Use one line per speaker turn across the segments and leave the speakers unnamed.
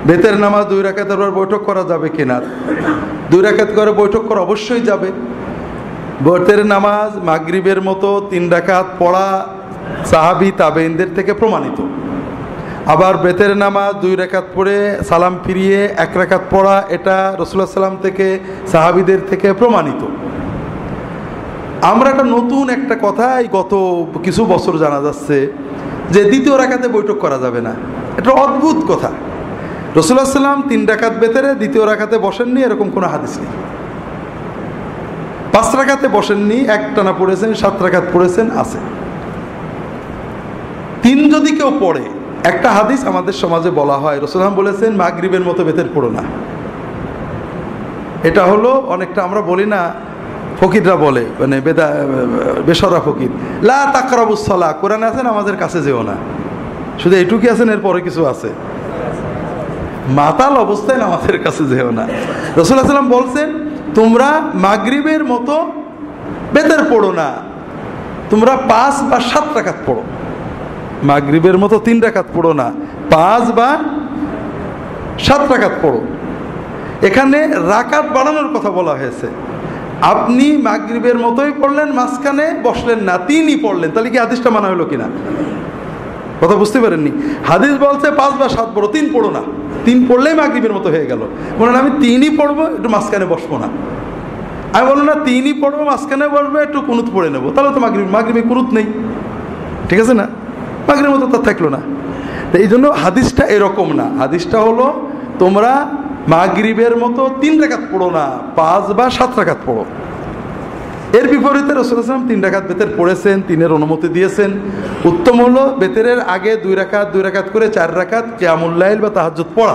বেতের নামাজ 2 রাকাতের পর বৈঠক করা যাবে কিনা? 2 রাকাত করে বৈঠক করা অবশ্যই যাবে। বেতের নামাজ মাগরিবের মতো 3 রাকাত পড়া সাহাবী তাবেঈনদের থেকে প্রমাণিত। আবার বেতের নামাজ 2 রাকাত পড়ে সালাম ফিরিয়ে 1 রাকাত পড়া, এটা রাসূলুল্লাহ সাল্লাম থেকে সাহাবীদের থেকে প্রমাণিত। আমরা নতুন একটা কথা এই গত কিছু বছর জানা যাচ্ছে যে 2য় রাকাতে বৈঠক করা যাবে না। এটা অদ্ভুত কথা। রাসূলুল্লাহ সাল্লাম 3 রাকাত বেতেরে 2য় রাকাতে বসেননি, এরকম কোনো হাদিস নেই। 5 রাকাতে বসেননি, একটানা পড়েছেন, 7 রাকাত পড়েছেন আছে। 3 যদি কেউ পড়ে, একটা হাদিস আমাদের সমাজে বলা হয়, রাসূলুল্লাহ বলেছেন মাগরিবের মতো বেতের পড়ো না। এটা হলো অনেকটা আমরা বলি না, ফকিররা বলে, মানে বেসরা ফকির, লা তাকরাবুস সালাহ, কোরআনে আছে আমাদের কাছে যেও না। শুধু এইটুকুই আছেন, এরপরে কিছু আছে, মাতাল অবস্থায় নামাজের কাছে যেও না। রাসূলুল্লাহ সাল্লাম বলছেন তোমরা মাগরিবের মতো বেতের পড়ো না, তোমরা 5 বা 7 রাকাত পড়ো। মাগরিবের মতো 3 রাকাত পড়ো না, 5 বা 7 রাকাত পড়ো। এখানে রাকাত বাড়ানোর কথা বলা হয়েছে। আপনি মাগরিবের মতোই পড়লেন, মাঝখানে বসলেন না, 3ই পড়লেন, তাহলে কি হাদিসটা মানা হলো কিনা? কথা বুঝতে পারেননি। হাদিস বলছে 5 বা 7 পড়ো, 3 পড়ো না। 3 পড়লেই মাগরিবের মতো হয়ে গেল। বলেন আমি 3ই পড়বো, একটু মাঝখানে বসবো না। আমি বললাম না 3ই পড়বো, মাঝখানে বসবো, একটু কুনুত পড়ে নেবো, তাহলে তো মাগরিবে কুনুত নেই, ঠিক আছে না? মাগরিবের মতো তার থাকলো না। তো এই জন্য হাদিসটা এরকম না। হাদিসটা হলো তোমরা মাগরিবের মতো 3 রাকাত পড়ো না, 5 বা 7 রাকাত পড়ো। এর বিপরীতে রাসূলুল্লাহ সাল্লাল্লাহু আলাইহি ওয়াসাল্লাম 3 রাকাত বেতের পড়েছেন, 3-এর অনুমতি দিয়েছেন। উত্তম হলো বেতের আগে 2 রাকাত করে 4 রাকাত কিয়ামুল লাইল বা তাহাজ্জুদ পড়া,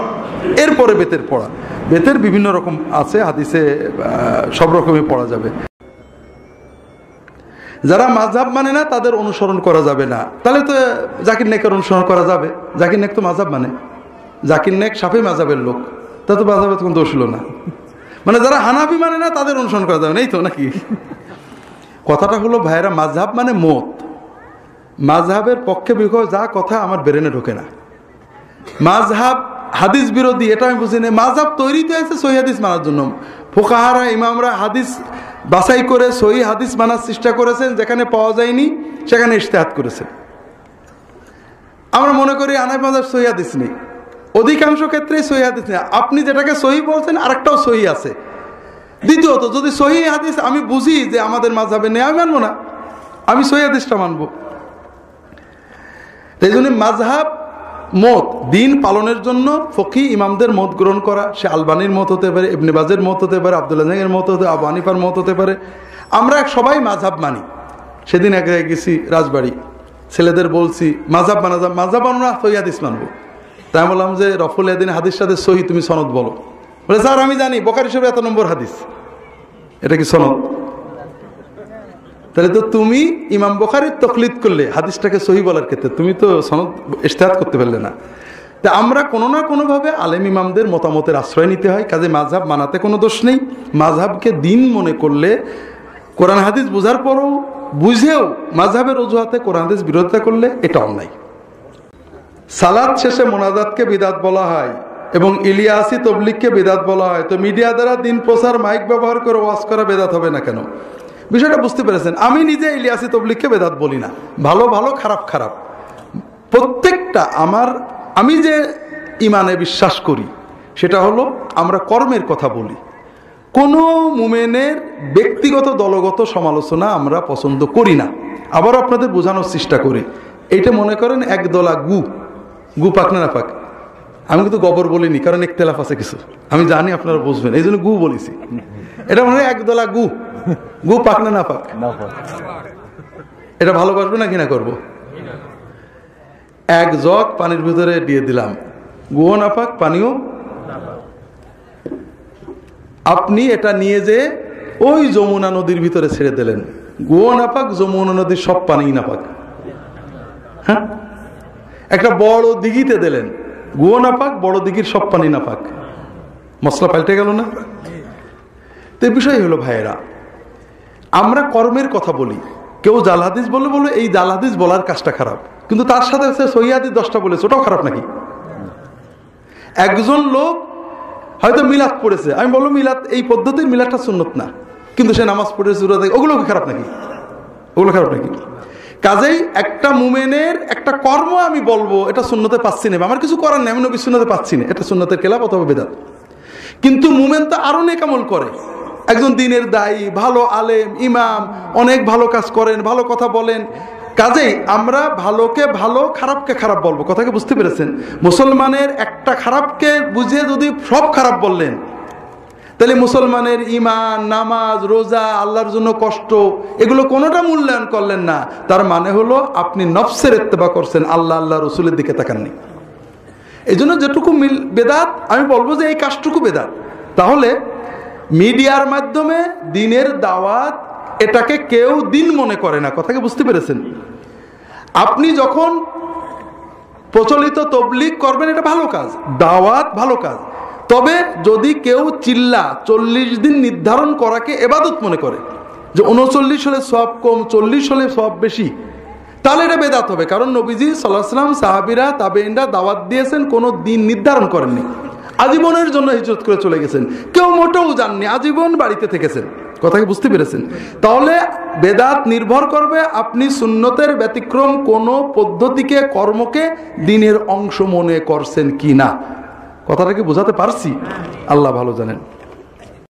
এরপরে বেতের পড়া। বেতের বিভিন্ন রকম আছে হাদিসে, সব রকমই পড়া যাবে। যারা মাযহাব মানে না তাদের অনুসরণ করা যাবে না। তাহলে তো জাকির নায়েকের অনুসরণ করা যাবে। জাকির নায়েক তো মাযহাব মানে, জাকির নায়েক শাফিঈ মাযহাবের লোক, তা তো মাযহাবের কোনো দোষ হলো না। মানে যারা হানাফি মানে না তাদের অনুসরণ করা যাবে না, এই তো নাকি? কথাটা হলো ভাইরা, মাযহাব মানে মত। মাযহাবের পক্ষে বিপক্ষে যা কথা আমার ব্রেনে ঢোকে না। মাযহাব হাদিস বিরোধী এটা আমি বুঝি না। মাযহাব তৈরি তো হয়েছে সহিহ হাদিস মানার জন্য। ফুকাহারা ইমামরা হাদিস বাছাই করে সহিহ হাদিস মানার চেষ্টা করেছেন, যেখানে পাওয়া যায়নি সেখানে ইজতিহাদ করেছেন। আমরা মনে করি হানাফি মাযহাব সহিহ হাদিস নেই, অধিকাংশ ক্ষেত্রেই সহিহ হাদিস নেই। আপনি যেটাকে সহিহ বলছেন আরেকটাও সহিহ আছে। দ্বিতীয়ত যদি সহিহ হাদিস আমি বুঝি যে আমাদের মাযহাবে নেই, আমি মানবো না, আমি সহিহ হাদিসটা মানবো। এই জন্য মাযহাব মত দিন পালনের জন্য ফকি ইমামদের মত গ্রহণ করা, সে আলবানির মত হতে পারে, ইবনে বাজের মত হতে পারে, আব্দুল্লাহ জাহের মত হতে, আবু হানিফার মত হতে পারে। আমরা সবাই মাযহাব মানি। সেদিন এক জায়গায় গেছি রাজবাড়ি, ছেলেদের বলছি মাযহাব মানো না, সহিহ হাদিস মানবো। তাই আমি বললাম যে রফুল ইয়াদিন হাদিস সাথে সহি, তুমি সনদ বলো। বলে স্যার আমি জানি বুখারী শরীফে এত নম্বর হাদিস, এটা কি সনদ? তাহলে তো তুমি ইমাম বুখারীর তাকলিদ করলে হাদিসটাকে সহি বলার ক্ষেত্রে, তুমি তো সনদ ইজতিহাদ করতে পারলে না। তা আমরা কোনো না কোনোভাবে আলেম ইমামদের মতামতের আশ্রয় নিতে হয়। কাজে মাযহাব মানাতে কোনো দোষ নেই। মাযহাবকে দিন মনে করলে, কোরআন হাদিস বোঝার পরও বুঝেও মাযহাবের অজুহাতে কোরআন হাদিস বিরোধিতা করলে এটা অন্যায়। সালাত শেষে মোনাজাতকে বিদআত বলা হয় এবং ইলিয়াসি তবলিগকে বিদআত বলা হয়। তো মিডিয়া দ্বারা দিন প্রচার, মাইক ব্যবহার করে ওয়াজ করা বিদআত হবে না কেন? বিষয়টা বুঝতে পেরেছেন? আমি নিজে ইলিয়াসি তবলিগকে বিদআত বলি না। ভালো ভালো, খারাপ খারাপ, প্রত্যেকটা আমি যে ইমানে বিশ্বাস করি সেটা হলো আমরা কর্মের কথা বলি। কোনো মুমিনের ব্যক্তিগত দলগত সমালোচনা আমরা পছন্দ করি না। আবার আপনাদের বোঝানোর চেষ্টা করি। এইটা মনে করেন একদলা গু পাক না পাক। আমি কিন্তু গোবর বলিনি, কারণ ইখতিলাফ আছে কিছু, আমি জানি আপনারা বুঝবেন, এই জন্য গু বলেছি। এটা মনে হয় একদলা গু পাক না পাক। এটা ভালোবাসবো না কিনা করবো? এক জগ পানির ভিতরে দিয়ে দিলাম, গুও না পাক, পানিও। আপনি এটা নিয়ে যে ওই যমুনা নদীর ভিতরে ছেড়ে দিলেন, গুও না পাক, যমুনা নদীর সব পানি না পাক। হ্যাঁ, একটা বড় দিঘিতে দিলেন, গুও না পাক, বড় দিঘির সব পানি না পাক। মশলা পাল্টে গেল না? তো এই বিষয় হলো ভাইয়েরা, আমরা কর্মের কথা বলি। কেউ জাল হাদিস বলে এই জাল হাদিস বলার কাজটা খারাপ, কিন্তু তার সাথে সহিহ হাদিস 10টা বলেছে, ওটাও খারাপ নাকি? একজন লোক হয়তো মিলাদ পড়েছে, আমি বলবো মিলাদ এই পদ্ধতি, মিলাদটা সুন্নত না, কিন্তু সে নামাজ পড়েছে, ওগুলো কি খারাপ নাকি? ওগুলো খারাপ নাকি? কাজেই একটা মুমিনের একটা কর্ম আমি বলবো এটা সুন্নতে পাচ্ছি না, আমার কিছু করার নেই, আমি নবী সুন্নতে পাচ্ছি না, এটা সুন্নতের খেলাফ অথবা বেদাত। কিন্তু মুমিন তো আরো নেক আমল করে, একজন দ্বীনের দায়ী, ভালো আলেম, ইমাম, অনেক ভালো কাজ করেন, ভালো কথা বলেন। কাজেই আমরা ভালোকে ভালো, খারাপকে খারাপ বলবো। কথাকে বুঝতে পেরেছেন? মুসলমানের একটা খারাপকে বুঝে যদি সব খারাপ বললেন, তাহলে মুসলমানের ঈমান, নামাজ, রোজা, আল্লাহর জন্য কষ্ট, এগুলো কোনোটা মূল্যায়ন করলেন না। তার মানে হলো আপনি নফসের ইত্তেবা করছেন, আল্লাহ রসুলের দিকে তাকাননি। এই জন্য যেটুকু বেদাত, আমি বলবো যে এই কাজটুকু বেদাত। তাহলে মিডিয়ার মাধ্যমে দিনের দাওয়াত, এটাকে কেউ দিন মনে করে না। কথাকে বুঝতে পেরেছেন? আপনি যখন প্রচলিত তবলিগ করবেন, এটা ভালো কাজ, দাওয়াত ভালো কাজ। তবে যদি কেউ চিল্লা 40 দিন নির্ধারণ করাকে এবাদত মনে করে, যে 39 হলে সওয়াব কম, 40 হলে সওয়াব বেশি, তাহলে এটা বেদাত হবে। কারণ নবীজি সাল্লাল্লাহু আলাইহি ওয়াসাল্লাম, সাহাবীরা, তাবেঈনরা দাওয়াত দিয়েছেন, কোনো দিন নির্ধারণ করেননি। আজীবনের জন্য হিজরত করে চলে গেছেন, কেউ মোটেও যাননি, আজীবন বাড়িতে থেকেছেন। কথাকে বুঝতে পেরেছেন? তাহলে বেদাত নির্ভর করবে আপনি সুন্নতের ব্যতিক্রম কোনো পদ্ধতিকে, কর্মকে দিনের অংশ মনে করছেন কি না। কথাটাকে বোঝাতে পারছি? আল্লাহ ভালো জানেন।